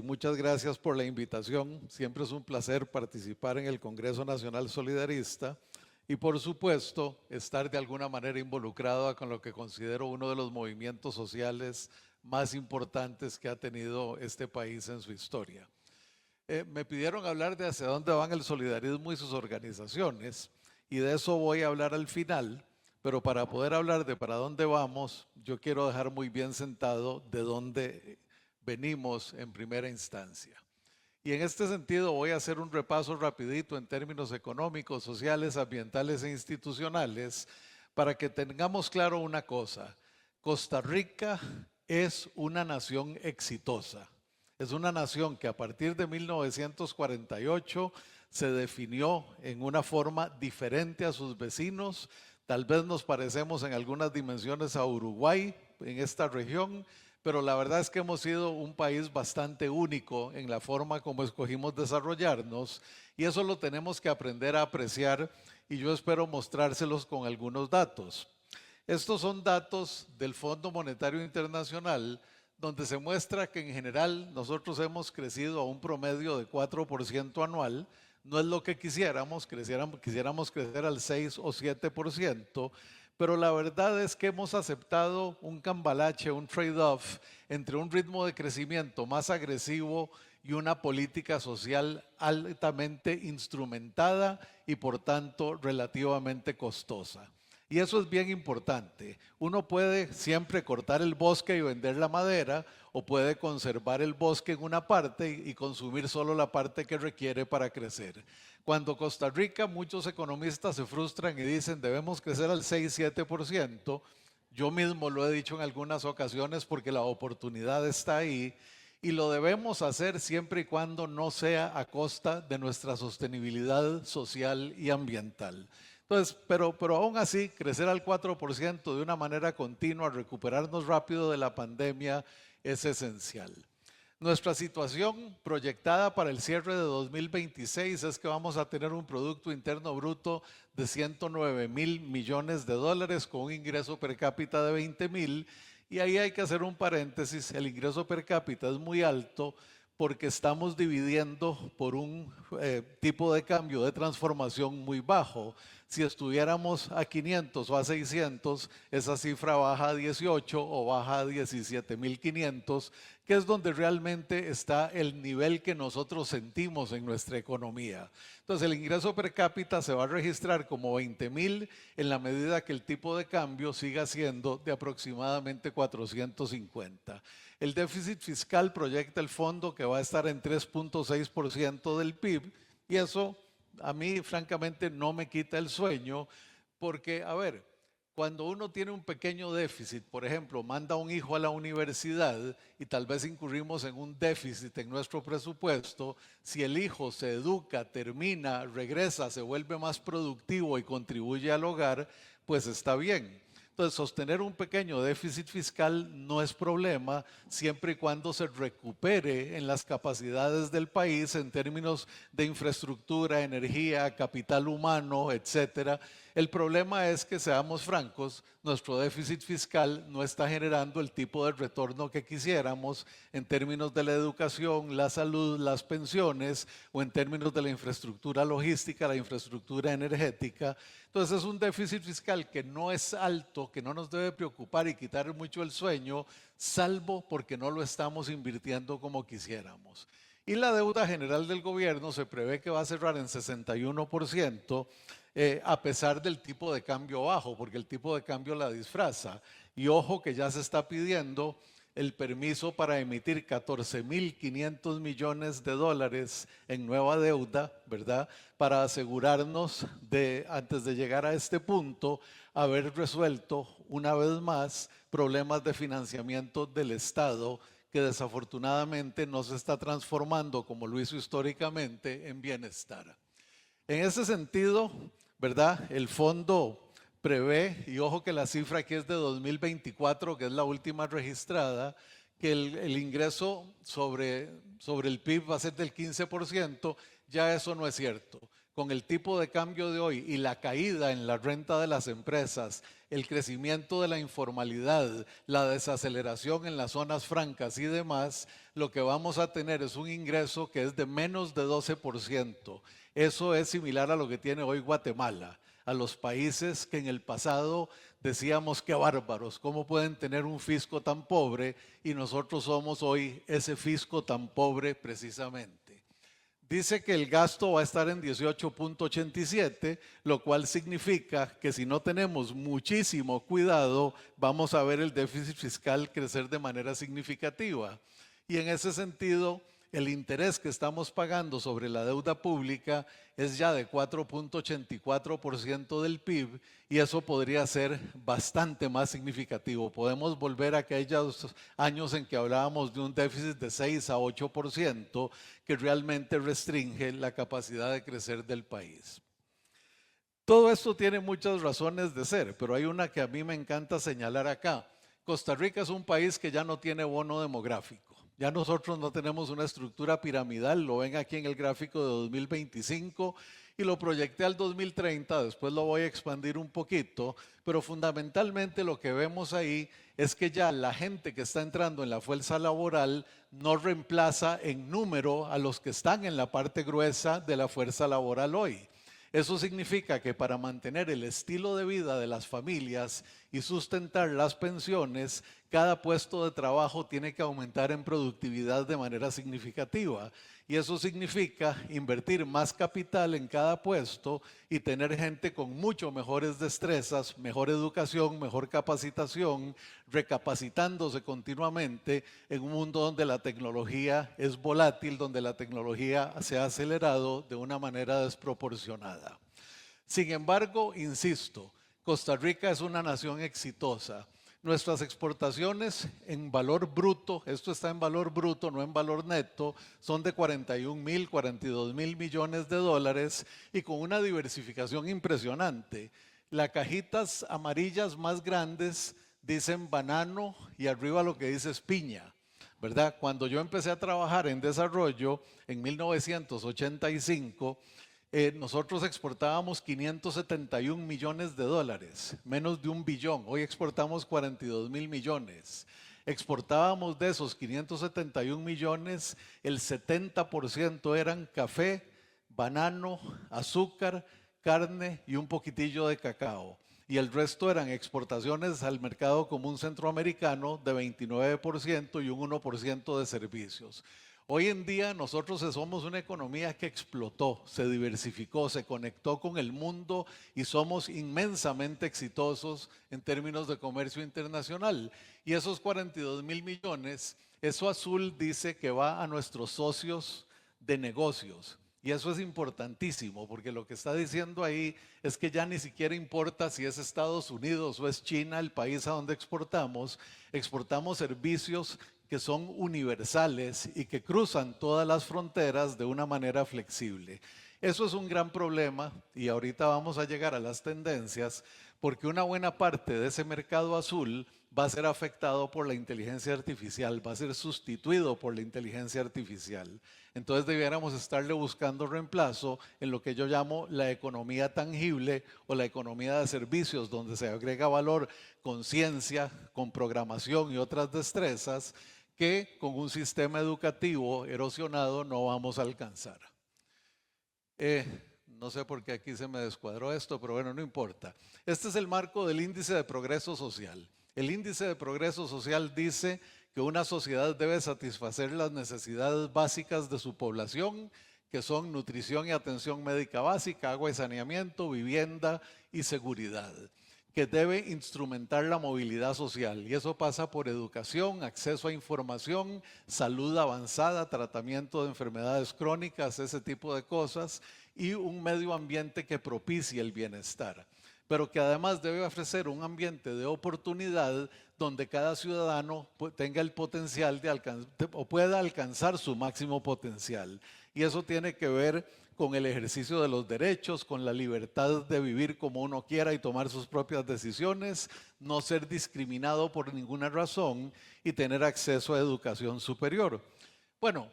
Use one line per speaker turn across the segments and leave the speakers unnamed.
muchas gracias por la invitación. Siempre es un placer participar en el Congreso Nacional Solidarista y, por supuesto, estar de alguna manera involucrado con lo que considero uno de los movimientos sociales más importantes que ha tenido este país en su historia. Me pidieron hablar de hacia dónde van el solidarismo y sus organizaciones, y de eso voy a hablar al final, pero para poder hablar de para dónde vamos, yo quiero dejar muy bien sentado de dónde venimos en primera instancia. Y en este sentido voy a hacer un repaso rapidito en términos económicos, sociales, ambientales e institucionales para que tengamos claro una cosa: Costa Rica es una nación exitosa. Es una nación que a partir de 1948 se definió en una forma diferente a sus vecinos. Tal vez nos parecemos en algunas dimensiones a Uruguay en esta región, pero la verdad es que hemos sido un país bastante único en la forma como escogimos desarrollarnos, y eso lo tenemos que aprender a apreciar, y yo espero mostrárselos con algunos datos. Estos son datos del Fondo Monetario Internacional, donde se muestra que en general nosotros hemos crecido a un promedio de 4% anual. No es lo que quisiéramos crecer al 6 o 7%, pero la verdad es que hemos aceptado un cambalache, un trade-off entre un ritmo de crecimiento más agresivo y una política social altamente instrumentada y por tanto relativamente costosa. Y eso es bien importante. Uno puede siempre cortar el bosque y vender la madera, o puede conservar el bosque en una parte y consumir solo la parte que requiere para crecer. Cuando Costa Rica, muchos economistas se frustran y dicen debemos crecer al 6-7%, yo mismo lo he dicho en algunas ocasiones porque la oportunidad está ahí, y lo debemos hacer siempre y cuando no sea a costa de nuestra sostenibilidad social y ambiental. Entonces, pero aún así, crecer al 4% de una manera continua, recuperarnos rápido de la pandemia, es esencial. Nuestra situación proyectada para el cierre de 2026 es que vamos a tener un Producto Interno Bruto de 109.000 millones de dólares con un ingreso per cápita de 20.000, y ahí hay que hacer un paréntesis. El ingreso per cápita es muy alto porque estamos dividiendo por un tipo de cambio de transformación muy bajo. Si estuviéramos a 500 o a 600, esa cifra baja a 18 o baja a 17.500, que es donde realmente está el nivel que nosotros sentimos en nuestra economía. Entonces el ingreso per cápita se va a registrar como 20.000 en la medida que el tipo de cambio siga siendo de aproximadamente 450. El déficit fiscal proyecta el fondo que va a estar en 3.6% del PIB, y eso a mí francamente no me quita el sueño, porque a ver, cuando uno tiene un pequeño déficit, por ejemplo, manda a un hijo a la universidad y tal vez incurrimos en un déficit en nuestro presupuesto, si el hijo se educa, termina, regresa, se vuelve más productivo y contribuye al hogar, pues está bien. Entonces, sostener un pequeño déficit fiscal no es problema siempre y cuando se recupere en las capacidades del país en términos de infraestructura, energía, capital humano, etcétera. El problema es que, seamos francos, nuestro déficit fiscal no está generando el tipo de retorno que quisiéramos en términos de la educación, la salud, las pensiones, o en términos de la infraestructura logística, la infraestructura energética. Entonces es un déficit fiscal que no es alto, que no nos debe preocupar y quitar mucho el sueño, salvo porque no lo estamos invirtiendo como quisiéramos. Y la deuda general del gobierno se prevé que va a cerrar en 61%, a pesar del tipo de cambio bajo, porque el tipo de cambio la disfraza. Y ojo que ya se está pidiendo el permiso para emitir 14.500 millones de dólares en nueva deuda, ¿verdad? Para asegurarnos de, antes de llegar a este punto, haber resuelto una vez más problemas de financiamiento del Estado, que desafortunadamente no se está transformando, como lo hizo históricamente, en bienestar. En ese sentido, ¿verdad? El fondo prevé, y ojo que la cifra aquí es de 2024, que es la última registrada, que el ingreso sobre el PIB va a ser del 15%, ya eso no es cierto. con el tipo de cambio de hoy y la caída en la renta de las empresas, el crecimiento de la informalidad, la desaceleración en las zonas francas y demás, lo que vamos a tener es un ingreso que es de menos de 12%. Eso es similar a lo que tiene hoy Guatemala, a los países que en el pasado decíamos que bárbaros, ¿cómo pueden tener un fisco tan pobre? Y nosotros somos hoy ese fisco tan pobre precisamente. Dice que el gasto va a estar en 18.87, lo cual significa que si no tenemos muchísimo cuidado, vamos a ver el déficit fiscal crecer de manera significativa. Y en ese sentido, el interés que estamos pagando sobre la deuda pública es ya de 4.84% del PIB y eso podría ser bastante más significativo. Podemos volver a aquellos años en que hablábamos de un déficit de 6 a 8% que realmente restringe la capacidad de crecer del país. Todo esto tiene muchas razones de ser, pero hay una que a mí me encanta señalar acá. Costa Rica es un país que ya no tiene bono demográfico. Ya nosotros no tenemos una estructura piramidal, lo ven aquí en el gráfico de 2025 y lo proyecté al 2030, después lo voy a expandir un poquito, pero fundamentalmente lo que vemos ahí es que ya la gente que está entrando en la fuerza laboral no reemplaza en número a los que están en la parte gruesa de la fuerza laboral hoy. Eso significa que para mantener el estilo de vida de las familias y sustentar las pensiones, cada puesto de trabajo tiene que aumentar en productividad de manera significativa. Y eso significa invertir más capital en cada puesto y tener gente con mucho mejores destrezas, mejor educación, mejor capacitación, recapacitándose continuamente en un mundo donde la tecnología es volátil, donde la tecnología se ha acelerado de una manera desproporcionada. Sin embargo, insisto, Costa Rica es una nación exitosa. Nuestras exportaciones en valor bruto, esto está en valor bruto, no en valor neto, son de 41.000, 42.000 millones de dólares y con una diversificación impresionante. Las cajitas amarillas más grandes dicen banano y arriba lo que dice es piña, ¿verdad? Cuando yo empecé a trabajar en desarrollo en 1985, nosotros exportábamos 571 millones de dólares, menos de 1 billón. Hoy exportamos 42.000 millones. Exportábamos de esos 571 millones, el 70% eran café, banano, azúcar, carne y un poquitillo de cacao. Y el resto eran exportaciones al mercado común centroamericano de 29% y un 1% de servicios. Hoy en día nosotros somos una economía que explotó, se diversificó, se conectó con el mundo y somos inmensamente exitosos en términos de comercio internacional. Y esos 42.000 millones, eso azul dice que va a nuestros socios de negocios. Y eso es importantísimo porque lo que está diciendo ahí es que ya ni siquiera importa si es Estados Unidos o es China el país a donde exportamos servicios que son universales y que cruzan todas las fronteras de una manera flexible. Eso es un gran problema y ahorita vamos a llegar a las tendencias porque una buena parte de ese mercado azul va a ser afectado por la inteligencia artificial, va a ser sustituido por la inteligencia artificial. Entonces debiéramos estarle buscando reemplazo en lo que yo llamo la economía tangible o la economía de servicios, donde se agrega valor con ciencia, con programación y otras destrezas que con un sistema educativo erosionado no vamos a alcanzar. No sé por qué aquí se me descuadró esto, pero bueno, no importa. Este es el marco del índice de progreso social. El índice de progreso social dice que una sociedad debe satisfacer las necesidades básicas de su población, que son nutrición y atención médica básica, agua y saneamiento, vivienda y seguridad, que debe instrumentar la movilidad social y eso pasa por educación, acceso a información, salud avanzada, tratamiento de enfermedades crónicas, ese tipo de cosas y un medio ambiente que propicie el bienestar, pero que además debe ofrecer un ambiente de oportunidad donde cada ciudadano tenga el potencial de o pueda alcanzar su máximo potencial. Y eso tiene que ver con el ejercicio de los derechos, con la libertad de vivir como uno quiera y tomar sus propias decisiones, no ser discriminado por ninguna razón y tener acceso a educación superior. Bueno,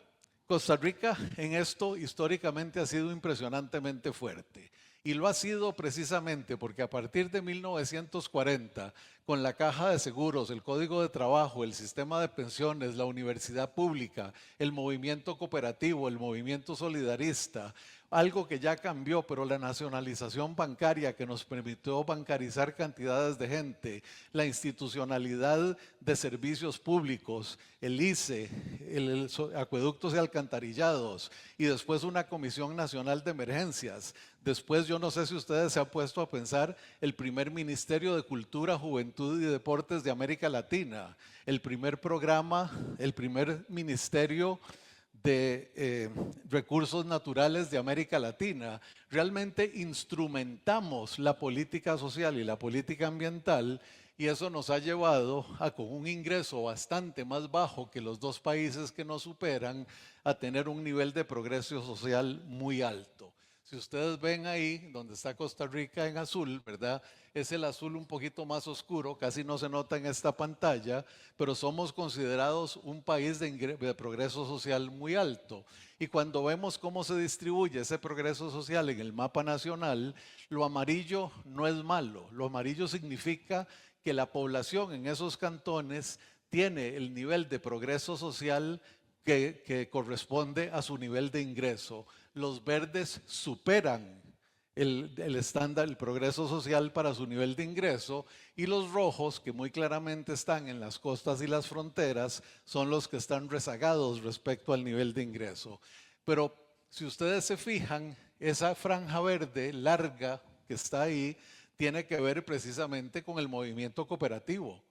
Costa Rica en esto históricamente ha sido impresionantemente fuerte. Y lo ha sido precisamente porque a partir de 1940, con la Caja de Seguros, el Código de Trabajo, el sistema de pensiones, la universidad pública, el movimiento cooperativo, el movimiento solidarista, algo que ya cambió, pero la nacionalización bancaria que nos permitió bancarizar cantidades de gente, la institucionalidad de servicios públicos, el ICE, acueductos y alcantarillados, y después una Comisión Nacional de Emergencias. Después, yo no sé si ustedes se han puesto a pensar, el primer Ministerio de Cultura, Juventud y Deportes de América Latina, el primer programa, el primer ministerio de recursos naturales de América Latina. Realmente instrumentamos la política social y la política ambiental y eso nos ha llevado a, con un ingreso bastante más bajo que los dos países que nos superan, a tener un nivel de progreso social muy alto. Si ustedes ven ahí, donde está Costa Rica en azul, ¿verdad? Es el azul un poquito más oscuro, casi no se nota en esta pantalla, pero somos considerados un país de progreso social muy alto. Y cuando vemos cómo se distribuye ese progreso social en el mapa nacional, lo amarillo no es malo. Lo amarillo significa que la población en esos cantones tiene el nivel de progreso social que corresponde a su nivel de ingreso. Los verdes superan el estándar, el progreso social para su nivel de ingreso, y los rojos, que muy claramente están en las costas y las fronteras, son los que están rezagados respecto al nivel de ingreso. Pero si ustedes se fijan, esa franja verde larga que está ahí tiene que ver precisamente con el movimiento cooperativo,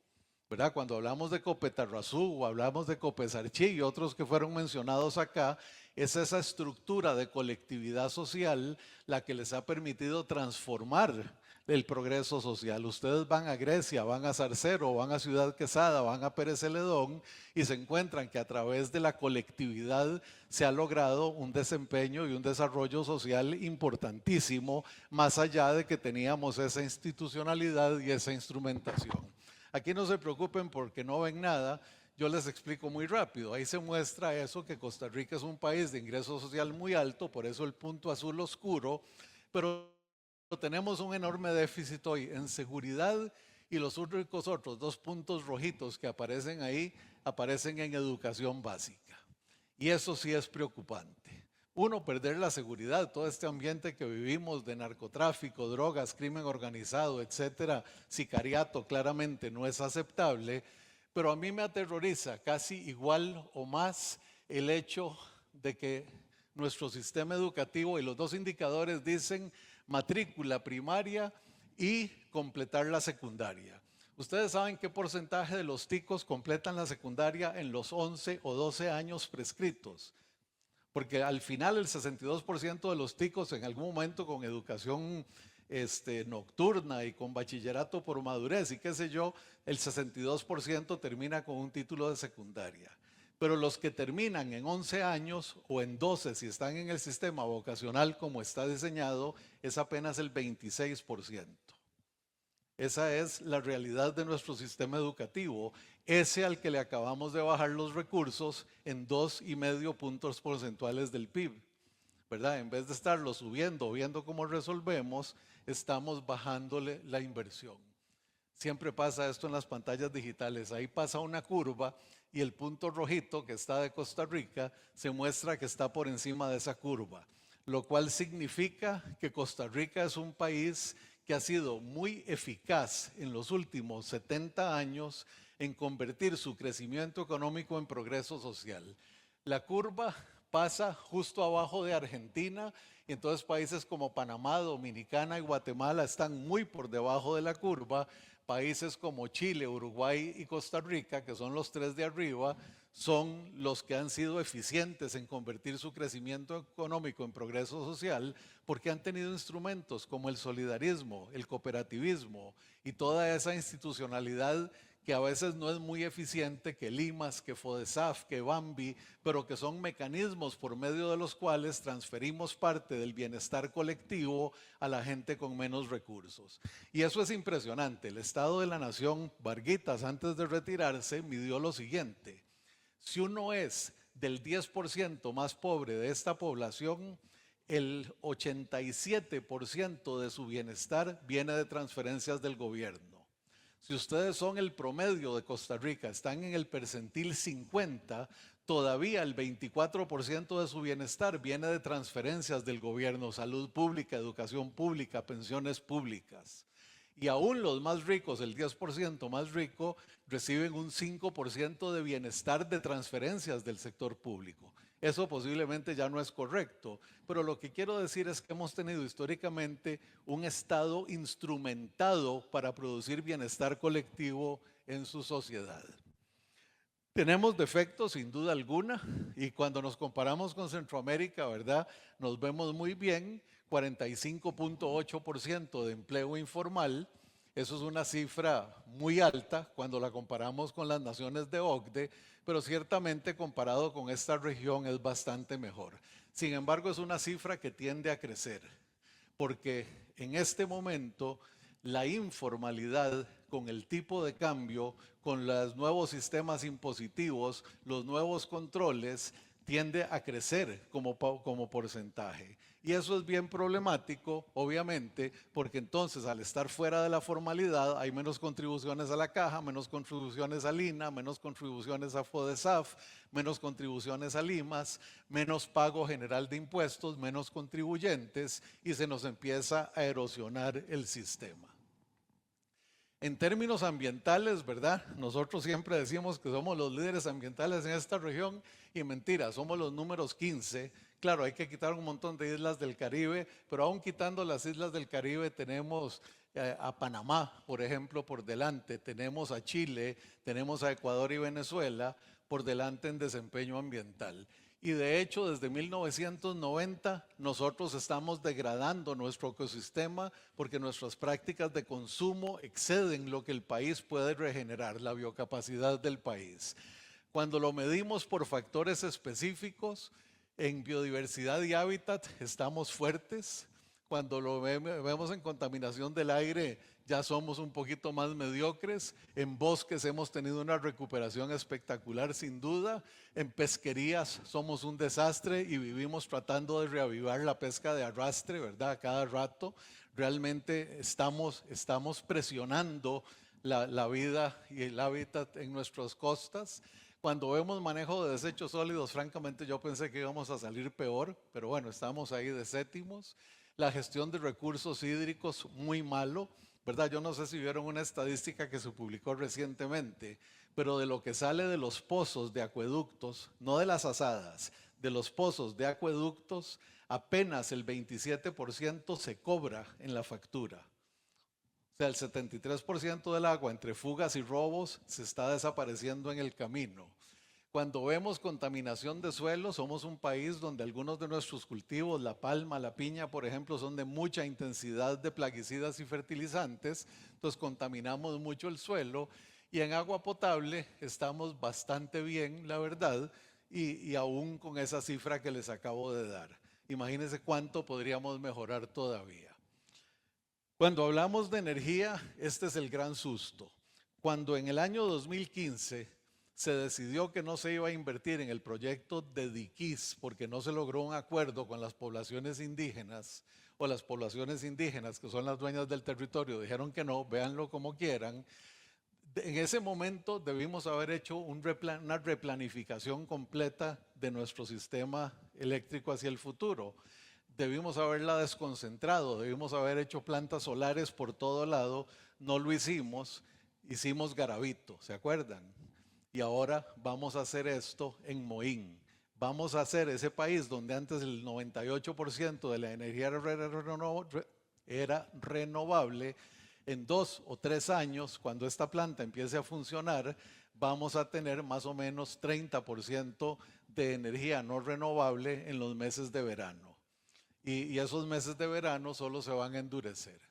¿verdad? Cuando hablamos de Copetarrazú o hablamos de Copesarchí y otros que fueron mencionados acá, es esa estructura de colectividad social la que les ha permitido transformar el progreso social. Ustedes van a Grecia, van a Zarcero, van a Ciudad Quesada, van a Pérez Celedón y se encuentran que a través de la colectividad se ha logrado un desempeño y un desarrollo social importantísimo, más allá de que teníamos esa institucionalidad y esa instrumentación. Aquí no se preocupen porque no ven nada, yo les explico muy rápido. Ahí se muestra eso, que Costa Rica es un país de ingreso social muy alto, por eso el punto azul oscuro, pero tenemos un enorme déficit hoy en seguridad y los únicos otros dos puntos rojitos que aparecen ahí, aparecen en educación básica. Y eso sí es preocupante. Uno, perder la seguridad, todo este ambiente que vivimos de narcotráfico, drogas, crimen organizado, etcétera, sicariato, claramente no es aceptable, pero a mí me aterroriza casi igual o más el hecho de que nuestro sistema educativo, y los dos indicadores dicen matrícula primaria y completar la secundaria. ¿Ustedes saben qué porcentaje de los ticos completan la secundaria en los 11 o 12 años prescritos? Porque al final el 62% de los ticos en algún momento con educación nocturna y con bachillerato por madurez y qué sé yo, el 62% termina con un título de secundaria. Pero los que terminan en 11 años o en 12 si están en el sistema vocacional como está diseñado, es apenas el 26%. Esa es la realidad de nuestro sistema educativo, ese al que le acabamos de bajar los recursos en 2,5 puntos porcentuales del PIB, ¿verdad? En vez de estarlo subiendo, viendo cómo resolvemos, estamos bajándole la inversión. Siempre pasa esto en las pantallas digitales, ahí pasa una curva y el punto rojito que está de Costa Rica se muestra que está por encima de esa curva, lo cual significa que Costa Rica es un país que ha sido muy eficaz en los últimos 70 años en convertir su crecimiento económico en progreso social. La curva pasa justo abajo de Argentina y entonces países como Panamá, Dominicana y Guatemala están muy por debajo de la curva. Países como Chile, Uruguay y Costa Rica, que son los tres de arriba, son los que han sido eficientes en convertir su crecimiento económico en progreso social porque han tenido instrumentos como el solidarismo, el cooperativismo y toda esa institucionalidad que a veces no es muy eficiente, que Limas, que FODESAF, que Bambi, pero que son mecanismos por medio de los cuales transferimos parte del bienestar colectivo a la gente con menos recursos. Y eso es impresionante. El Estado de la Nación, Varguitas, antes de retirarse, midió lo siguiente: si uno es del 10% más pobre de esta población, el 87% de su bienestar viene de transferencias del gobierno. Si ustedes son el promedio de Costa Rica, están en el percentil 50, todavía el 24% de su bienestar viene de transferencias del gobierno, salud pública, educación pública, pensiones públicas. Y aún los más ricos, el 10% más rico, reciben un 5% de bienestar de transferencias del sector público. Eso posiblemente ya no es correcto, pero lo que quiero decir es que hemos tenido históricamente un Estado instrumentado para producir bienestar colectivo en su sociedad. Tenemos defectos sin duda alguna y cuando nos comparamos con Centroamérica, ¿verdad? Nos vemos muy bien, 45.8% de empleo informal. Eso es una cifra muy alta cuando la comparamos con las naciones de OCDE, pero ciertamente comparado con esta región es bastante mejor. Sin embargo, es una cifra que tiende a crecer, porque en este momento la informalidad con el tipo de cambio, con los nuevos sistemas impositivos, los nuevos controles, tiende a crecer como porcentaje. Y eso es bien problemático, obviamente, porque entonces al estar fuera de la formalidad hay menos contribuciones a la caja, menos contribuciones al INA, menos contribuciones a FODESAF, menos contribuciones al IMAS, menos pago general de impuestos, menos contribuyentes y se nos empieza a erosionar el sistema. En términos ambientales, ¿verdad? Nosotros siempre decimos que somos los líderes ambientales en esta región y mentira, somos los números 15. Claro, hay que quitar un montón de islas del Caribe, pero aún quitando las islas del Caribe tenemos a Panamá, por ejemplo, por delante, tenemos a Chile, tenemos a Ecuador y Venezuela por delante en desempeño ambiental. Y de hecho, desde 1990 nosotros estamos degradando nuestro ecosistema porque nuestras prácticas de consumo exceden lo que el país puede regenerar, la biocapacidad del país. Cuando lo medimos por factores específicos, en biodiversidad y hábitat estamos fuertes. Cuando lo vemos en contaminación del aire, ya somos un poquito más mediocres. En bosques hemos tenido una recuperación espectacular, sin duda. En pesquerías somos un desastre y vivimos tratando de reavivar la pesca de arrastre, ¿verdad? A cada rato. Realmente estamos presionando la vida y el hábitat en nuestras costas. Cuando vemos manejo de desechos sólidos, francamente yo pensé que íbamos a salir peor, pero bueno, estamos ahí de séptimos. La gestión de recursos hídricos, muy malo, ¿verdad? Yo no sé si vieron una estadística que se publicó recientemente, pero de lo que sale de los pozos de acueductos, no de las asadas, de los pozos de acueductos, apenas el 27% se cobra en la factura. O sea, el 73% del agua entre fugas y robos se está desapareciendo en el camino. Cuando vemos contaminación de suelo, somos un país donde algunos de nuestros cultivos, la palma, la piña, por ejemplo, son de mucha intensidad de plaguicidas y fertilizantes, entonces contaminamos mucho el suelo y en agua potable estamos bastante bien, la verdad, y aún con esa cifra que les acabo de dar. Imagínense cuánto podríamos mejorar todavía. Cuando hablamos de energía, este es el gran susto. Cuando en el año 2015 se decidió que no se iba a invertir en el proyecto de Diquís porque no se logró un acuerdo con las poblaciones indígenas, o las poblaciones indígenas que son las dueñas del territorio dijeron que no, véanlo como quieran. En ese momento debimos haber hecho una replanificación completa de nuestro sistema eléctrico hacia el futuro. Debimos haberla desconcentrado, debimos haber hecho plantas solares por todo lado, no lo hicimos, hicimos Garavito, ¿se acuerdan? Y ahora vamos a hacer esto en Moín. Vamos a hacer ese país donde antes el 98% de la energía era renovable. En 2 o 3 años, cuando esta planta empiece a funcionar, vamos a tener más o menos 30% de energía no renovable en los meses de verano. Y esos meses de verano solo se van a endurecer.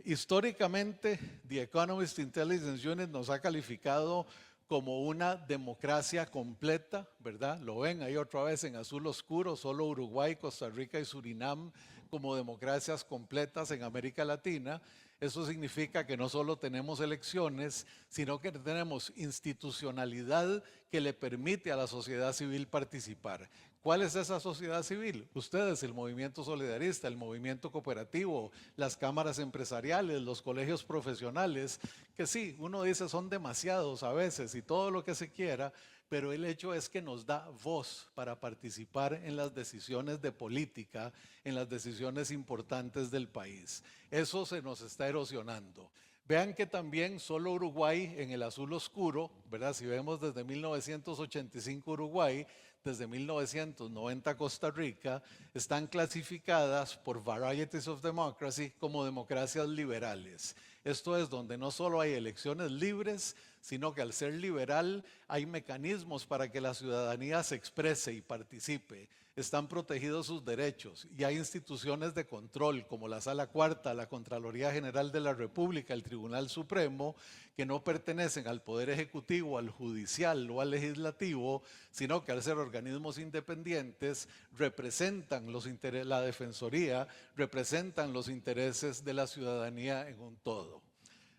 Históricamente, The Economist Intelligence Unit nos ha calificado como una democracia completa, ¿verdad? Lo ven ahí otra vez en azul oscuro, solo Uruguay, Costa Rica y Surinam como democracias completas en América Latina. Eso significa que no solo tenemos elecciones, sino que tenemos institucionalidad que le permite a la sociedad civil participar. ¿Cuál es esa sociedad civil? Ustedes, el movimiento solidarista, el movimiento cooperativo, las cámaras empresariales, los colegios profesionales, que sí, uno dice son demasiados a veces y todo lo que se quiera, pero el hecho es que nos da voz para participar en las decisiones de política, en las decisiones importantes del país. Eso se nos está erosionando. Vean que también solo Uruguay en el azul oscuro, ¿verdad? Si vemos desde 1985 Uruguay, desde 1990 Costa Rica, están clasificadas por Varieties of Democracy como democracias liberales. Esto es donde no solo hay elecciones libres, sino que al ser liberal hay mecanismos para que la ciudadanía se exprese y participe. Están protegidos sus derechos y hay instituciones de control como la Sala Cuarta, la Contraloría General de la República, el Tribunal Supremo, que no pertenecen al Poder Ejecutivo, al Judicial o al Legislativo, sino que al ser organismos independientes representan la Defensoría, representan los intereses de la ciudadanía en un todo.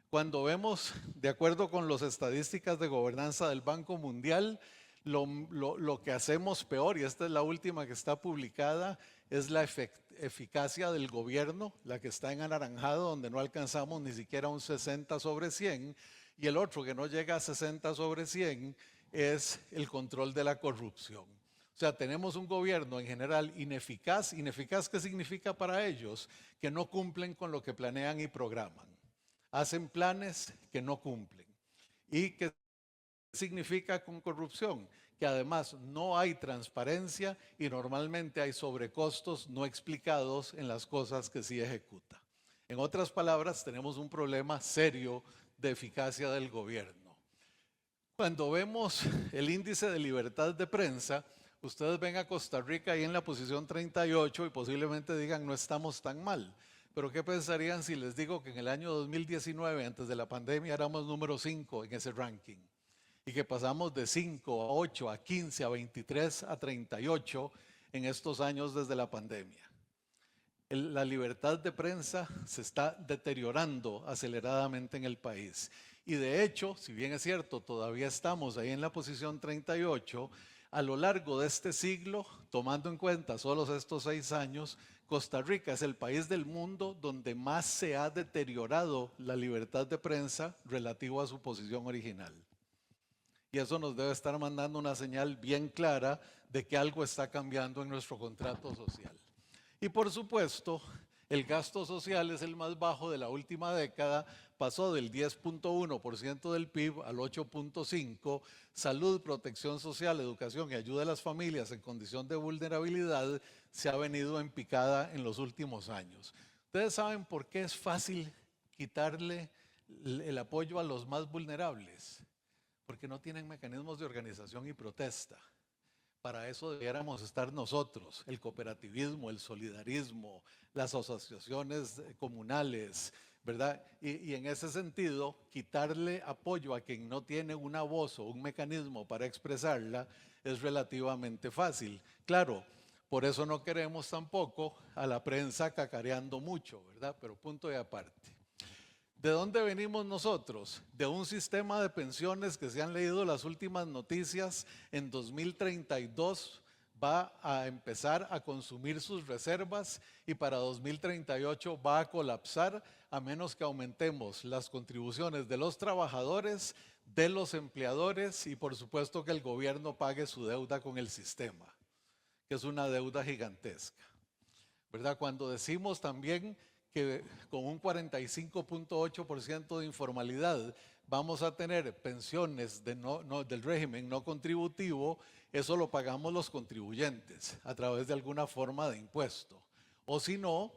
Cuando vemos, de acuerdo con las estadísticas de gobernanza del Banco Mundial, lo que hacemos peor, y esta es la última que está publicada, es la eficacia del gobierno, la que está en anaranjado, donde no alcanzamos ni siquiera un 60 sobre 100, y el otro que no llega a 60 sobre 100 es el control de la corrupción. O sea, tenemos un gobierno en general ineficaz. ¿Ineficaz qué significa para ellos? Que no cumplen con lo que planean y programan. Hacen planes que no cumplen. ¿Y qué significa con corrupción? Que además no hay transparencia y normalmente hay sobrecostos no explicados en las cosas que sí ejecuta. En otras palabras, tenemos un problema serio de eficacia del gobierno. Cuando vemos el índice de libertad de prensa, ustedes ven a Costa Rica ahí en la posición 38 y posiblemente digan no estamos tan mal. Pero ¿qué pensarían si les digo que en el año 2019, antes de la pandemia, éramos número 5 en ese ranking? Y que pasamos de 5 a 8, a 15, a 23, a 38 en estos años desde la pandemia. La libertad de prensa se está deteriorando aceleradamente en el país. Y de hecho, si bien es cierto, todavía estamos ahí en la posición 38, a lo largo de este siglo, tomando en cuenta solo estos 6 años, Costa Rica es el país del mundo donde más se ha deteriorado la libertad de prensa relativo a su posición original. Y eso nos debe estar mandando una señal bien clara de que algo está cambiando en nuestro contrato social. Y por supuesto, el gasto social es el más bajo de la última década, pasó del 10.1% del PIB al 8.5%, salud, protección social, educación y ayuda a las familias en condición de vulnerabilidad se ha venido en picada en los últimos años. Ustedes saben por qué es fácil quitarle el apoyo a los más vulnerables, porque no tienen mecanismos de organización y protesta. Para eso debiéramos estar nosotros, el cooperativismo, el solidarismo, las asociaciones comunales, ¿verdad? Y en ese sentido, quitarle apoyo a quien no tiene una voz o un mecanismo para expresarla es relativamente fácil. Claro, por eso no queremos tampoco a la prensa cacareando mucho, ¿verdad? Pero punto y aparte. ¿De dónde venimos nosotros? De un sistema de pensiones que se han leído las últimas noticias, en 2032 va a empezar a consumir sus reservas y para 2038 va a colapsar a menos que aumentemos las contribuciones de los trabajadores, de los empleadores y por supuesto que el gobierno pague su deuda con el sistema, que es una deuda gigantesca, ¿verdad? Cuando decimos también que con un 45.8% de informalidad vamos a tener pensiones del régimen no contributivo, eso lo pagamos los contribuyentes a través de alguna forma de impuesto. O si no,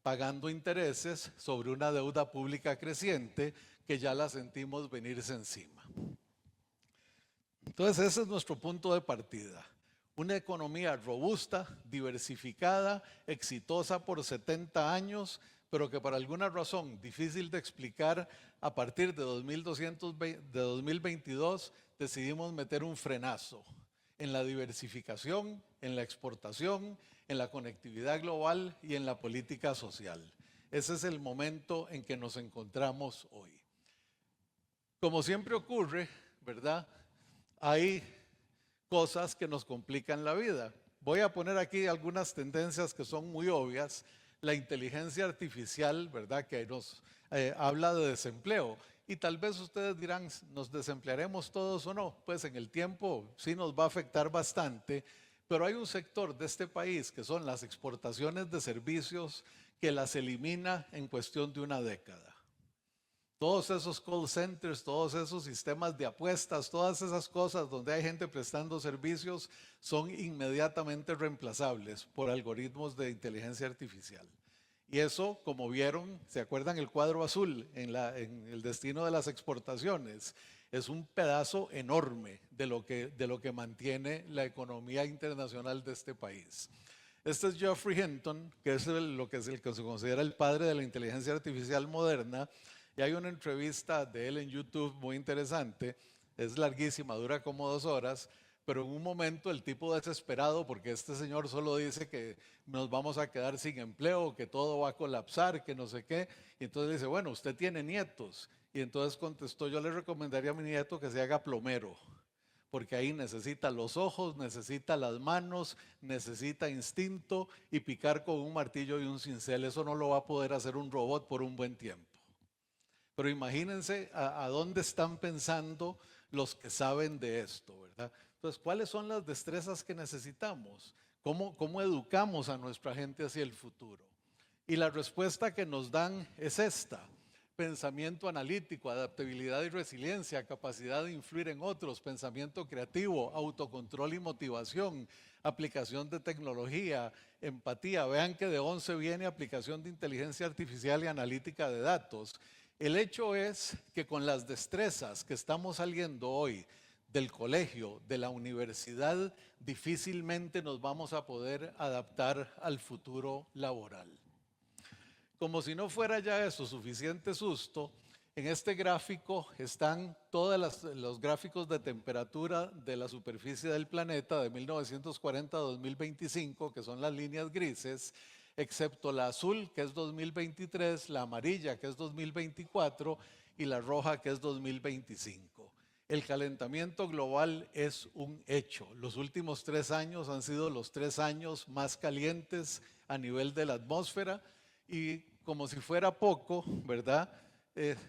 pagando intereses sobre una deuda pública creciente que ya la sentimos venirse encima. Entonces ese es nuestro punto de partida. Una economía robusta, diversificada, exitosa por 70 años, pero que por alguna razón difícil de explicar, a partir de 2022 decidimos meter un frenazo en la diversificación, en la exportación, en la conectividad global y en la política social. Ese es el momento en que nos encontramos hoy. Como siempre ocurre, ¿verdad? Hay cosas que nos complican la vida. Voy a poner aquí algunas tendencias que son muy obvias. La inteligencia artificial, ¿verdad? Que nos habla de desempleo. Y tal vez ustedes dirán, ¿nos desemplearemos todos o no? Pues en el tiempo sí nos va a afectar bastante, pero hay un sector de este país que son las exportaciones de servicios que las elimina en cuestión de una década. Todos esos call centers, todos esos sistemas de apuestas, todas esas cosas donde hay gente prestando servicios son inmediatamente reemplazables por algoritmos de inteligencia artificial. Y eso, como vieron, ¿se acuerdan el cuadro azul en el destino de las exportaciones? Es un pedazo enorme de lo que mantiene la economía internacional de este país. Este es Geoffrey Hinton, que es el que se considera el padre de la inteligencia artificial moderna. Y hay una entrevista de él en YouTube muy interesante, es larguísima, dura como 2 horas, pero en un momento el tipo desesperado, porque este señor solo dice que nos vamos a quedar sin empleo, que todo va a colapsar, que no sé qué, y entonces dice, bueno, usted tiene nietos, y entonces contestó, yo le recomendaría a mi nieto que se haga plomero, porque ahí necesita los ojos, necesita las manos, necesita instinto y picar con un martillo y un cincel, eso no lo va a poder hacer un robot por un buen tiempo. Pero imagínense a dónde están pensando los que saben de esto, ¿verdad? Entonces, ¿cuáles son las destrezas que necesitamos? ¿Cómo educamos a nuestra gente hacia el futuro? Y la respuesta que nos dan es esta: pensamiento analítico, adaptabilidad y resiliencia, capacidad de influir en otros, pensamiento creativo, autocontrol y motivación, aplicación de tecnología, empatía. Vean que de 11 viene aplicación de inteligencia artificial y analítica de datos. El hecho es que con las destrezas que estamos saliendo hoy del colegio, de la universidad, difícilmente nos vamos a poder adaptar al futuro laboral. Como si no fuera ya eso suficiente susto, en este gráfico están todos los gráficos de temperatura de la superficie del planeta de 1940 a 2025, que son las líneas grises, excepto la azul, que es 2023, la amarilla, que es 2024, y la roja, que es 2025. El calentamiento global es un hecho. Los últimos 3 años han sido los 3 años más calientes a nivel de la atmósfera, y como si fuera poco, ¿verdad?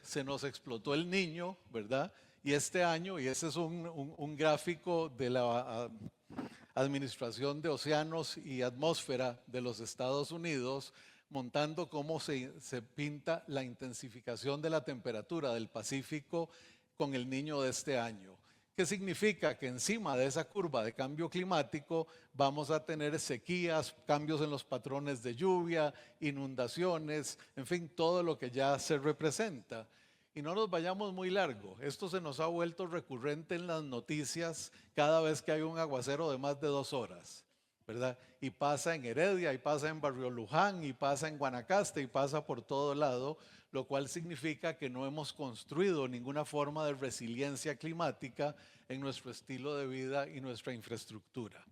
Se nos explotó el Niño, ¿verdad? Y este año, y ese es un gráfico de la Administración de Océanos y Atmósfera de los Estados Unidos, montando cómo se pinta la intensificación de la temperatura del Pacífico con el Niño de este año. ¿Qué significa? Que encima de esa curva de cambio climático vamos a tener sequías, cambios en los patrones de lluvia, inundaciones, en fin, todo lo que ya se representa. Y no nos vayamos muy largo, esto se nos ha vuelto recurrente en las noticias cada vez que hay un aguacero de más de 2 horas, ¿verdad? Y pasa en Heredia, y pasa en Barrio Luján, y pasa en Guanacaste, y pasa por todo lado, lo cual significa que no hemos construido ninguna forma de resiliencia climática en nuestro estilo de vida y nuestra infraestructura.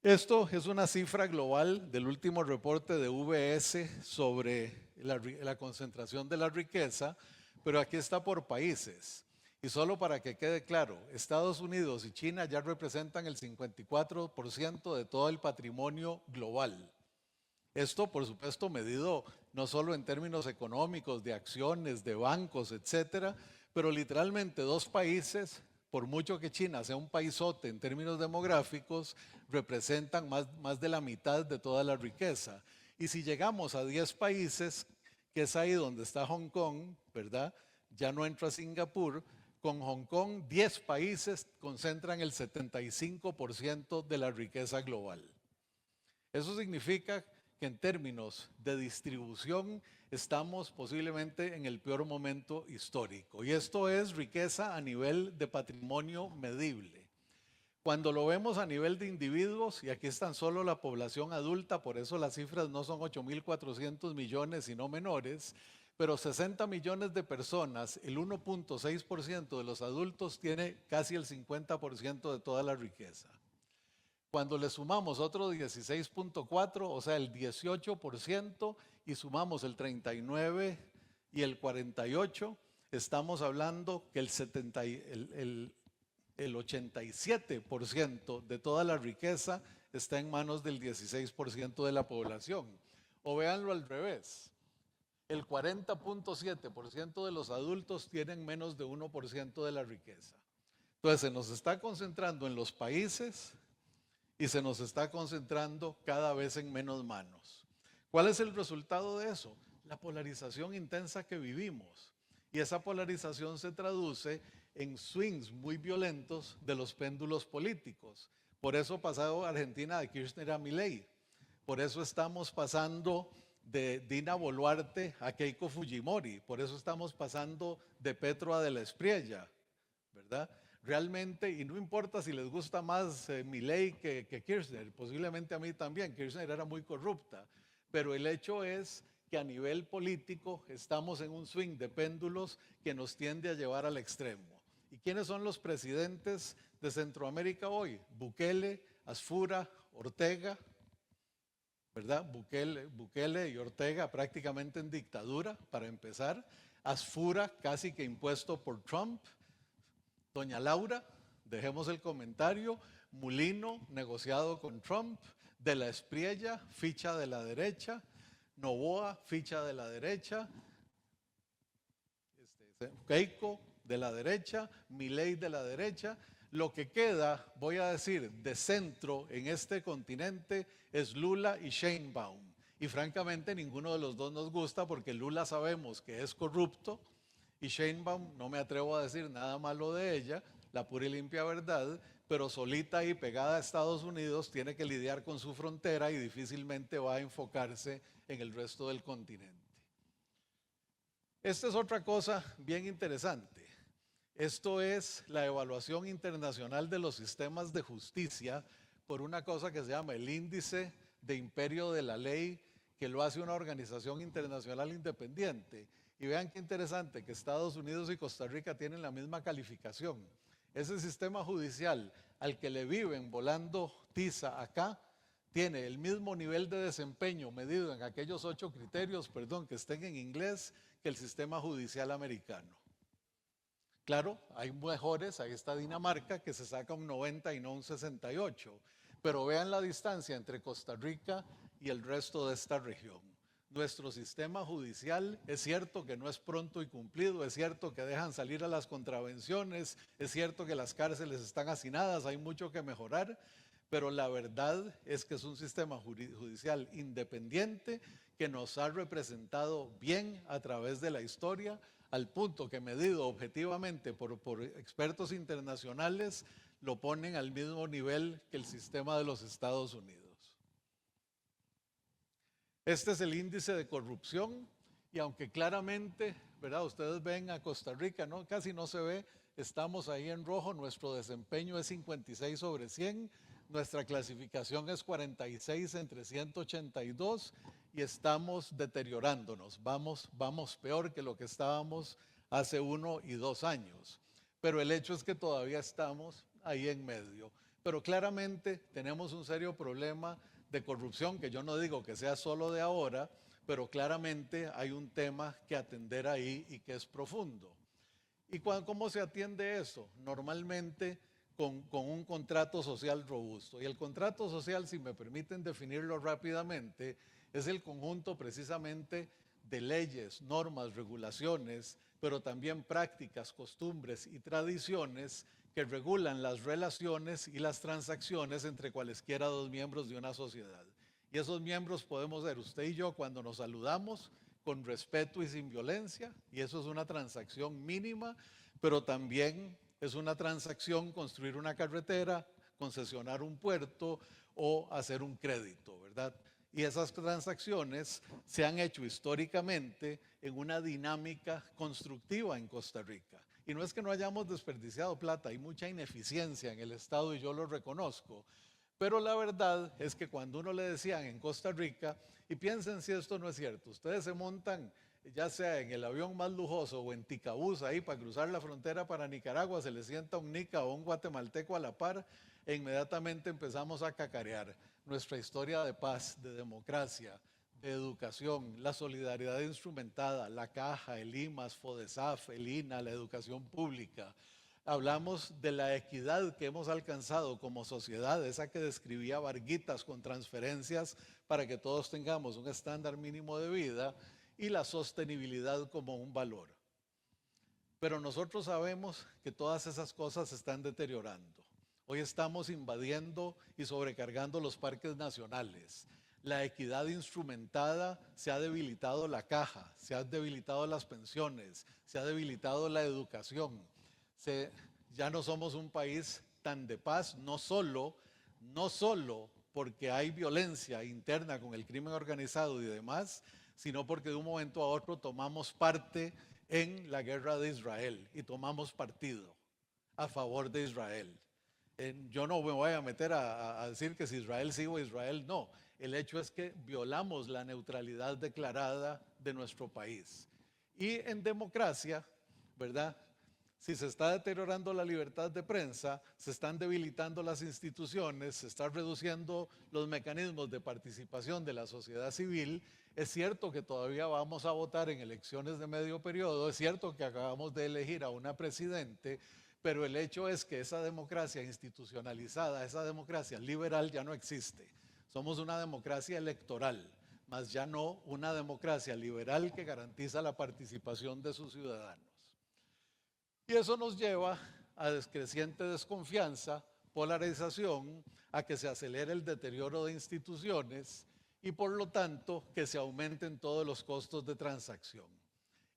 Esto es una cifra global del último reporte de UBS sobre la concentración de la riqueza, pero aquí está por países. Y solo para que quede claro, Estados Unidos y China ya representan el 54% de todo el patrimonio global. Esto, por supuesto, medido no solo en términos económicos, de acciones, de bancos, etcétera, pero literalmente 2 países, por mucho que China sea un paisote en términos demográficos, representan más de la mitad de toda la riqueza. Y si llegamos a 10 países, que es ahí donde está Hong Kong, ¿verdad? Ya no entra Singapur. Con Hong Kong, 10 países concentran el 75% de la riqueza global. Eso significa que en términos de distribución estamos posiblemente en el peor momento histórico. Y esto es riqueza a nivel de patrimonio medible. Cuando lo vemos a nivel de individuos, y aquí están solo la población adulta, por eso las cifras no son 8.400 millones, sino menores, pero 60 millones de personas, el 1.6% de los adultos tiene casi el 50% de toda la riqueza. Cuando le sumamos otro 16.4, o sea, el 18%, y sumamos el 39 y el 48, estamos hablando que el 87% de toda la riqueza está en manos del 16% de la población. O véanlo al revés. El 40.7% de los adultos tienen menos de 1% de la riqueza. Entonces se nos está concentrando en los países y se nos está concentrando cada vez en menos manos. ¿Cuál es el resultado de eso? La polarización intensa que vivimos. Y esa polarización se traduce en swings muy violentos de los péndulos políticos. Por eso ha pasado Argentina de Kirchner a Milei. Por eso estamos pasando de Dina Boluarte a Keiko Fujimori. Por eso estamos pasando de Petro a De la Espriella, ¿verdad? Realmente, y no importa si les gusta más Milei que Kirchner, posiblemente a mí también, Kirchner era muy corrupta, pero el hecho es que a nivel político estamos en un swing de péndulos que nos tiende a llevar al extremo. ¿Y quiénes son los presidentes de Centroamérica hoy? Bukele, Asfura, Ortega, ¿verdad? Bukele y Ortega prácticamente en dictadura, para empezar. Asfura casi que impuesto por Trump. Doña Laura, dejemos el comentario. Mulino, negociado con Trump. De la Espriella, ficha de la derecha. Noboa, ficha de la derecha. Keiko, de la derecha. Milei, de la derecha. Lo que queda, voy a decir, de centro en este continente es Lula y Sheinbaum. Y francamente ninguno de los dos nos gusta porque Lula sabemos que es corrupto y Sheinbaum, no me atrevo a decir nada malo de ella, la pura y limpia verdad, pero solita y pegada a Estados Unidos tiene que lidiar con su frontera y difícilmente va a enfocarse en el resto del continente. Esta es otra cosa bien interesante. Esto es la evaluación internacional de los sistemas de justicia por una cosa que se llama el índice de imperio de la ley, que lo hace una organización internacional independiente. Y vean qué interesante que Estados Unidos y Costa Rica tienen la misma calificación. Ese sistema judicial al que le viven volando tiza acá, tiene el mismo nivel de desempeño medido en aquellos 8 criterios, que estén en inglés, que el sistema judicial americano. Claro, hay mejores, ahí está Dinamarca, que se saca un 90 y no un 68. Pero vean la distancia entre Costa Rica y el resto de esta región. Nuestro sistema judicial es cierto que no es pronto y cumplido, es cierto que dejan salir a las contravenciones, es cierto que las cárceles están hacinadas, hay mucho que mejorar, pero la verdad es que es un sistema judicial independiente que nos ha representado bien a través de la historia, al punto que medido objetivamente por expertos internacionales, lo ponen al mismo nivel que el sistema de los Estados Unidos. Este es el índice de corrupción y aunque claramente, ¿verdad? Ustedes ven a Costa Rica, ¿no? Casi no se ve, estamos ahí en rojo, nuestro desempeño es 56 sobre 100, nuestra clasificación es 46 entre 182 y estamos deteriorándonos, vamos peor que lo que estábamos hace 1 y 2 años. Pero el hecho es que todavía estamos ahí en medio. Pero claramente tenemos un serio problema de corrupción, que yo no digo que sea solo de ahora, pero claramente hay un tema que atender ahí y que es profundo. ¿Y cómo se atiende eso? Normalmente con un contrato social robusto. Y el contrato social, si me permiten definirlo rápidamente, es el conjunto precisamente de leyes, normas, regulaciones, pero también prácticas, costumbres y tradiciones que regulan las relaciones y las transacciones entre cualesquiera dos miembros de una sociedad. Y esos miembros podemos ser usted y yo cuando nos saludamos con respeto y sin violencia, y eso es una transacción mínima, pero también es una transacción construir una carretera, concesionar un puerto o hacer un crédito, ¿verdad? Y esas transacciones se han hecho históricamente en una dinámica constructiva en Costa Rica. Y no es que no hayamos desperdiciado plata, hay mucha ineficiencia en el Estado y yo lo reconozco. Pero la verdad es que cuando uno le decían en Costa Rica, y piensen si esto no es cierto, ustedes se montan ya sea en el avión más lujoso o en Ticabús ahí para cruzar la frontera para Nicaragua, se le sienta un nica o un guatemalteco a la par, e inmediatamente empezamos a cacarear nuestra historia de paz, de democracia, de educación, la solidaridad instrumentada, la Caja, el IMAS, FODESAF, el INA, la educación pública. Hablamos de la equidad que hemos alcanzado como sociedad, esa que describía Varguitas con transferencias para que todos tengamos un estándar mínimo de vida, y la sostenibilidad como un valor. Pero nosotros sabemos que todas esas cosas se están deteriorando. Hoy estamos invadiendo y sobrecargando los parques nacionales. La equidad instrumentada, se ha debilitado la Caja, se han debilitado las pensiones, se ha debilitado la educación. Ya no somos un país tan de paz, no solo porque hay violencia interna con el crimen organizado y demás, sino porque de un momento a otro tomamos parte en la guerra de Israel y tomamos partido a favor de Israel. Yo no me voy a meter a decir que si Israel sí o Israel no. El hecho es que violamos la neutralidad declarada de nuestro país. Y en democracia, ¿verdad? Si se está deteriorando la libertad de prensa, se están debilitando las instituciones, se están reduciendo los mecanismos de participación de la sociedad civil. Es cierto que todavía vamos a votar en elecciones de medio periodo, es cierto que acabamos de elegir a una presidente, pero el hecho es que esa democracia institucionalizada, esa democracia liberal ya no existe. Somos una democracia electoral, más ya no una democracia liberal que garantiza la participación de sus ciudadanos. Y eso nos lleva a creciente desconfianza, polarización, a que se acelere el deterioro de instituciones y por lo tanto que se aumenten todos los costos de transacción.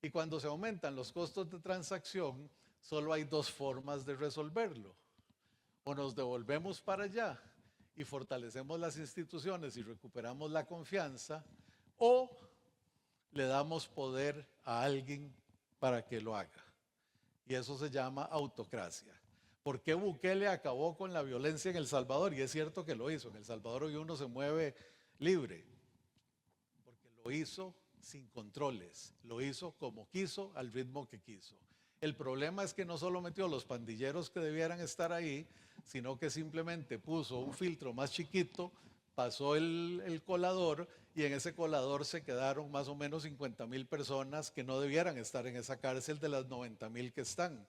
Y cuando se aumentan los costos de transacción, solo hay dos formas de resolverlo. O nos devolvemos para allá y fortalecemos las instituciones y recuperamos la confianza, o le damos poder a alguien para que lo haga. Y eso se llama autocracia. ¿Por qué Bukele acabó con la violencia en El Salvador? Y es cierto que lo hizo. En El Salvador hoy uno se mueve libre, porque lo hizo sin controles, lo hizo como quiso, al ritmo que quiso. El problema es que no solo metió los pandilleros que debieran estar ahí, sino que simplemente puso un filtro más chiquito, pasó el colador, y en ese colador se quedaron más o menos 50,000 personas que no debieran estar en esa cárcel de las 90,000 que están.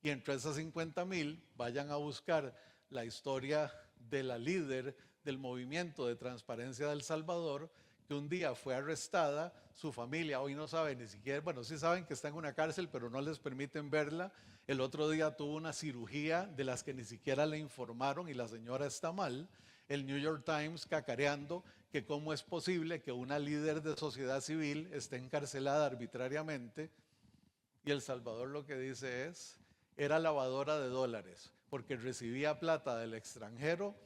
Y entre esas 50,000 vayan a buscar la historia de la líder del movimiento de transparencia de El Salvador, que un día fue arrestada, su familia hoy no sabe ni siquiera, bueno, sí saben que está en una cárcel, pero no les permiten verla. El otro día tuvo una cirugía de las que ni siquiera le informaron y la señora está mal. El New York Times cacareando que cómo es posible que una líder de sociedad civil esté encarcelada arbitrariamente, y El Salvador lo que dice es, era lavadora de dólares, porque recibía plata del extranjero.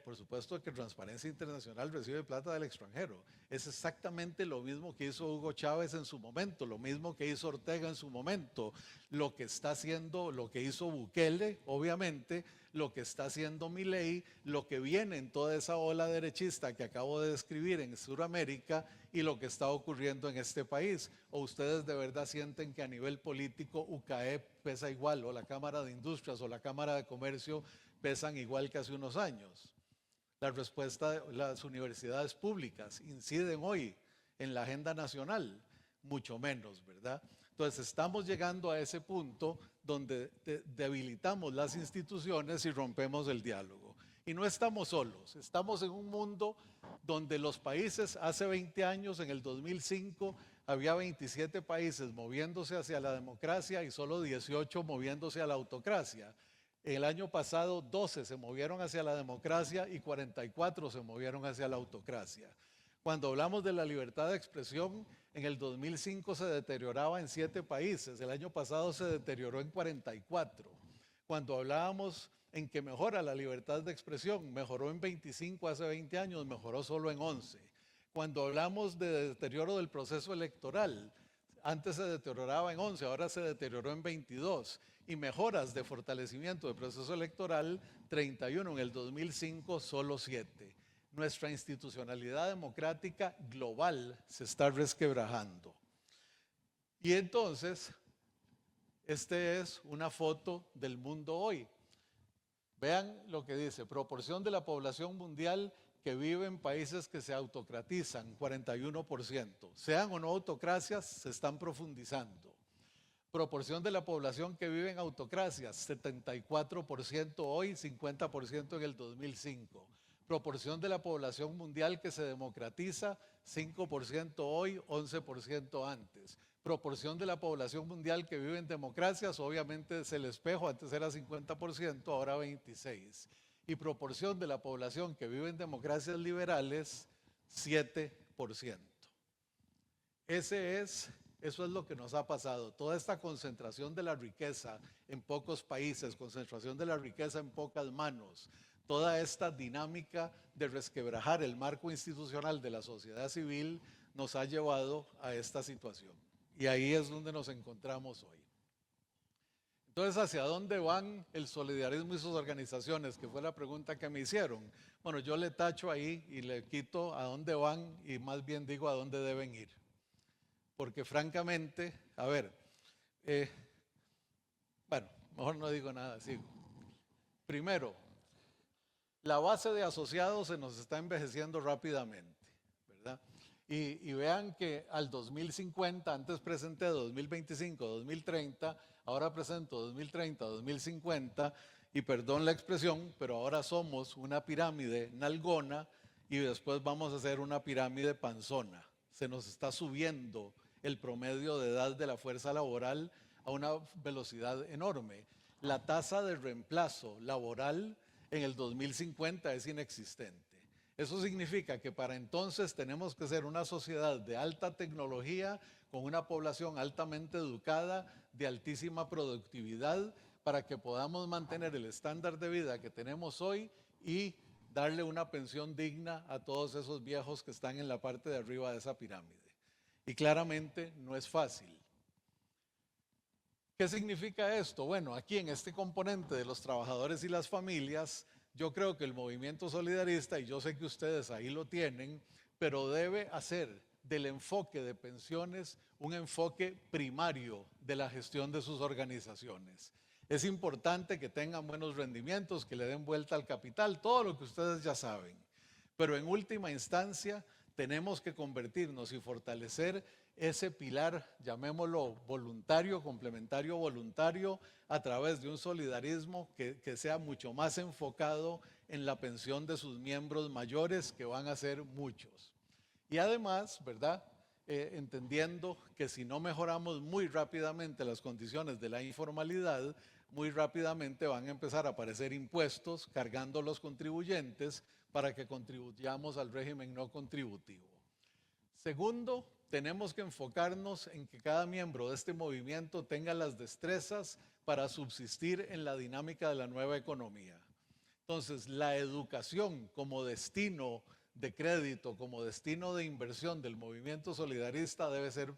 Por supuesto que Transparencia Internacional recibe plata del extranjero. Es exactamente lo mismo que hizo Hugo Chávez en su momento, lo mismo que hizo Ortega en su momento, lo que está haciendo, lo que hizo Bukele, obviamente, lo que está haciendo Milei, lo que viene en toda esa ola derechista que acabo de describir en Sudamérica y lo que está ocurriendo en este país. ¿O ustedes de verdad sienten que a nivel político UCAE pesa igual, o la Cámara de Industrias o la Cámara de Comercio pesan igual que hace unos años? La respuesta de las universidades públicas inciden hoy en la agenda nacional, mucho menos, ¿verdad? Entonces estamos llegando a ese punto donde debilitamos las instituciones y rompemos el diálogo. Y no estamos solos, estamos en un mundo donde los países, hace 20 años, en el 2005, había 27 países moviéndose hacia la democracia y solo 18 moviéndose a la autocracia. El año pasado 12 se movieron hacia la democracia y 44 se movieron hacia la autocracia. Cuando hablamos de la libertad de expresión, en el 2005 se deterioraba en 7 países, el año pasado se deterioró en 44. Cuando hablábamos en que mejora la libertad de expresión, mejoró en 25 hace 20 años, mejoró solo en 11. Cuando hablamos de deterioro del proceso electoral, antes se deterioraba en 11, ahora se deterioró en 22. Y mejoras de fortalecimiento del proceso electoral, 31, en el 2005 solo 7. Nuestra institucionalidad democrática global se está resquebrajando. Y entonces, esta es una foto del mundo hoy. Vean lo que dice, proporción de la población mundial que vive en países que se autocratizan, 41%. Sean o no autocracias, se están profundizando. Proporción de la población que vive en autocracias, 74% hoy, 50% en el 2005. Proporción de la población mundial que se democratiza, 5% hoy, 11% antes. Proporción de la población mundial que vive en democracias, obviamente es el espejo, antes era 50%, ahora 26%. Y proporción de la población que vive en democracias liberales, 7%. Eso es lo que nos ha pasado. Toda esta concentración de la riqueza en pocos países, concentración de la riqueza en pocas manos, toda esta dinámica de resquebrajar el marco institucional de la sociedad civil nos ha llevado a esta situación. Y ahí es donde nos encontramos hoy. Entonces, ¿hacia dónde van el solidarismo y sus organizaciones? Que fue la pregunta que me hicieron. Bueno, yo le tacho ahí y le quito a dónde van y más bien digo a dónde deben ir. Porque francamente, a ver, bueno, mejor no digo nada, sigo. Primero, la base de asociados se nos está envejeciendo rápidamente, ¿verdad? Y vean que al 2050, antes presenté 2025, 2030, ahora presento 2030, 2050, y perdón la expresión, pero ahora somos una pirámide nalgona y después vamos a hacer una pirámide panzona. Se nos está subiendo el promedio de edad de la fuerza laboral a una velocidad enorme. La tasa de reemplazo laboral en el 2050 es inexistente. Eso significa que para entonces tenemos que ser una sociedad de alta tecnología, con una población altamente educada, de altísima productividad, para que podamos mantener el estándar de vida que tenemos hoy y darle una pensión digna a todos esos viejos que están en la parte de arriba de esa pirámide. Y claramente no es fácil. ¿Qué significa esto? Bueno, aquí en este componente de los trabajadores y las familias, yo creo que el movimiento solidarista, y yo sé que ustedes ahí lo tienen, pero debe hacer del enfoque de pensiones un enfoque primario de la gestión de sus organizaciones. Es importante que tengan buenos rendimientos, que le den vuelta al capital, todo lo que ustedes ya saben. Pero en última instancia, tenemos que convertirnos y fortalecer ese pilar, llamémoslo voluntario, complementario voluntario, a través de un solidarismo que sea mucho más enfocado en la pensión de sus miembros mayores, que van a ser muchos. Y además, ¿verdad? Entendiendo que si no mejoramos muy rápidamente las condiciones de la informalidad, muy rápidamente van a empezar a aparecer impuestos cargando a los contribuyentes para que contribuyamos al régimen no contributivo. Segundo, tenemos que enfocarnos en que cada miembro de este movimiento tenga las destrezas para subsistir en la dinámica de la nueva economía. Entonces, la educación como destino de crédito, como destino de inversión del movimiento solidarista debe ser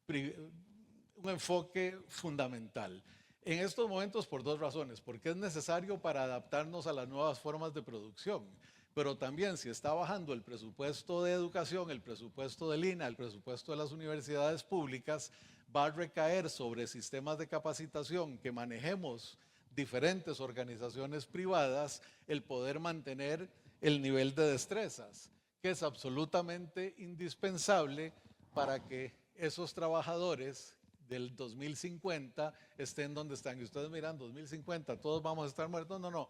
un enfoque fundamental. En estos momentos por dos razones, porque es necesario para adaptarnos a las nuevas formas de producción, pero también si está bajando el presupuesto de educación, el presupuesto del INAH, el presupuesto de las universidades públicas, va a recaer sobre sistemas de capacitación que manejemos diferentes organizaciones privadas, el poder mantener el nivel de destrezas, que es absolutamente indispensable para que esos trabajadores del 2050 estén donde están. Y ustedes miran, 2050, todos vamos a estar muertos. No, no,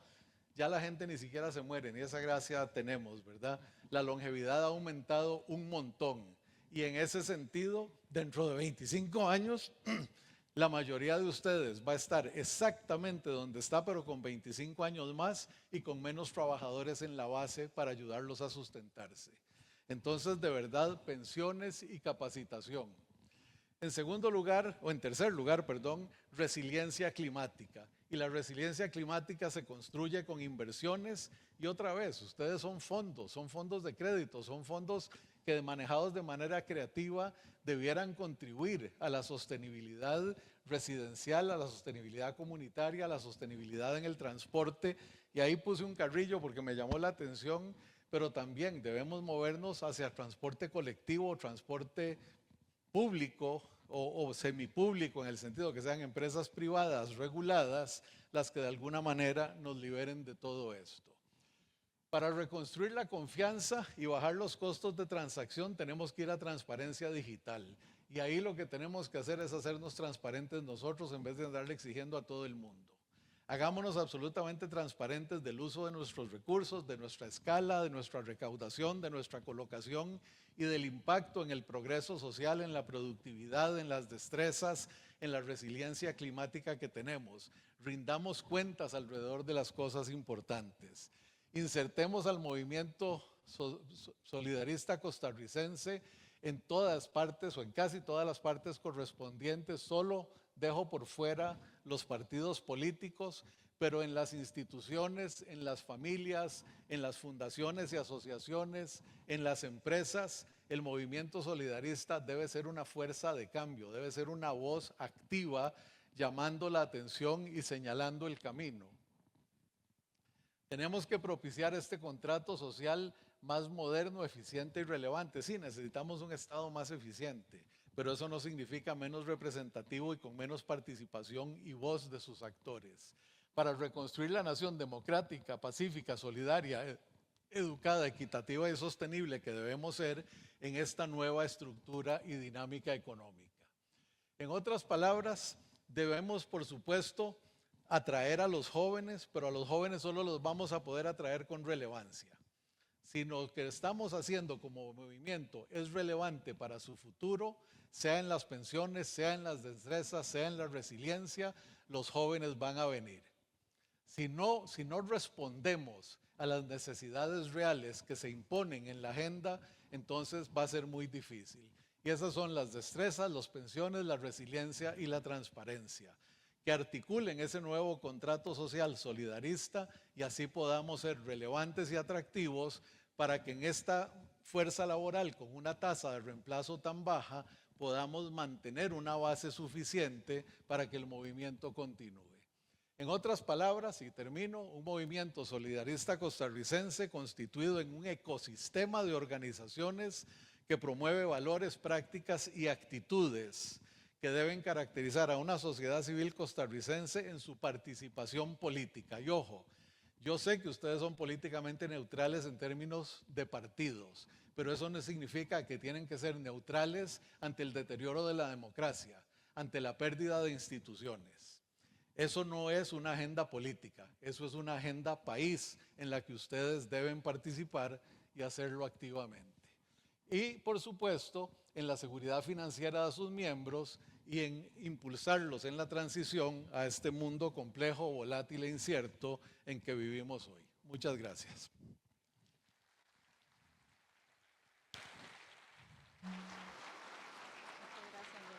ya la gente ni siquiera se muere, ni esa gracia tenemos, ¿verdad? La longevidad ha aumentado un montón. Y en ese sentido, dentro de 25 años, la mayoría de ustedes va a estar exactamente donde está, pero con 25 años más y con menos trabajadores en la base para ayudarlos a sustentarse. Entonces, de verdad, pensiones y capacitación. En segundo lugar, o en tercer lugar, perdón, resiliencia climática. Y la resiliencia climática se construye con inversiones y otra vez, ustedes son fondos de crédito, son fondos que manejados de manera creativa debieran contribuir a la sostenibilidad residencial, a la sostenibilidad comunitaria, a la sostenibilidad en el transporte. Y ahí puse un carrillo porque me llamó la atención, pero también debemos movernos hacia transporte colectivo, transporte público o semipúblico, en el sentido que sean empresas privadas reguladas, las que de alguna manera nos liberen de todo esto. Para reconstruir la confianza y bajar los costos de transacción tenemos que ir a transparencia digital. Y ahí lo que tenemos que hacer es hacernos transparentes nosotros en vez de andarle exigiendo a todo el mundo. Hagámonos absolutamente transparentes del uso de nuestros recursos, de nuestra escala, de nuestra recaudación, de nuestra colocación y del impacto en el progreso social, en la productividad, en las destrezas, en la resiliencia climática que tenemos. Rindamos cuentas alrededor de las cosas importantes. Insertemos al movimiento solidarista costarricense en todas partes o en casi todas las partes correspondientes. Solo dejo por fuera los partidos políticos, pero en las instituciones, en las familias, en las fundaciones y asociaciones, en las empresas, el movimiento solidarista debe ser una fuerza de cambio, debe ser una voz activa llamando la atención y señalando el camino. Tenemos que propiciar este contrato social más moderno, eficiente y relevante. Sí, necesitamos un Estado más eficiente, pero eso no significa menos representativo y con menos participación y voz de sus actores. Para reconstruir la nación democrática, pacífica, solidaria, educada, equitativa y sostenible que debemos ser en esta nueva estructura y dinámica económica. En otras palabras, debemos, por supuesto, atraer a los jóvenes, pero a los jóvenes solo los vamos a poder atraer con relevancia. Si lo que estamos haciendo como movimiento es relevante para su futuro, sea en las pensiones, sea en las destrezas, sea en la resiliencia, los jóvenes van a venir. Si no respondemos a las necesidades reales que se imponen en la agenda, entonces va a ser muy difícil. Y esas son las destrezas, las pensiones, la resiliencia y la transparencia. Que articulen ese nuevo contrato social solidarista y así podamos ser relevantes y atractivos para que en esta fuerza laboral con una tasa de reemplazo tan baja podamos mantener una base suficiente para que el movimiento continúe. En otras palabras, y termino, un movimiento solidarista costarricense constituido en un ecosistema de organizaciones que promueve valores, prácticas y actitudes que deben caracterizar a una sociedad civil costarricense en su participación política. Y ojo, yo sé que ustedes son políticamente neutrales en términos de partidos, pero eso no significa que tienen que ser neutrales ante el deterioro de la democracia, ante la pérdida de instituciones. Eso no es una agenda política, eso es una agenda país en la que ustedes deben participar y hacerlo activamente. Y, por supuesto, en la seguridad financiera de sus miembros y en impulsarlos en la transición a este mundo complejo, volátil e incierto en que vivimos hoy. Muchas gracias.